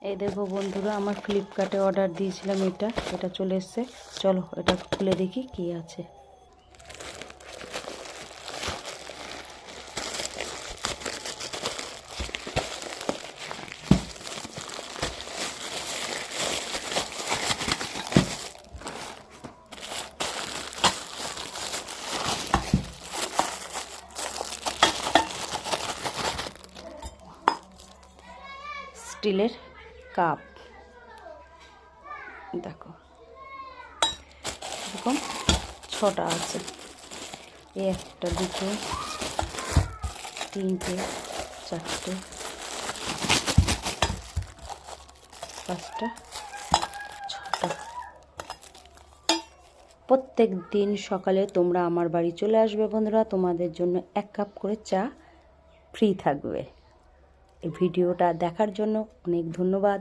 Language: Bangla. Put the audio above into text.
এই দেখো বন্ধুরা, আমার ফ্লিপকার্টে অর্ডার দিয়েছিলাম, এটা চলে এসেছে। চলো এটা খুলে দেখি কি আছে। স্টিলের কাপ, দেখো এরকম 6টা আছে। একটা, দুটো, তিনটে, চারটে, 5টা, 6টা। প্রত্যেক দিন সকালে তোমরা আমার বাড়ি চলে আসবে বন্ধুরা, তোমাদের জন্য 1 কাপ করে চা ফ্রি থাকবে। এই ভিডিওটা দেখার জন্য অনেক ধন্যবাদ।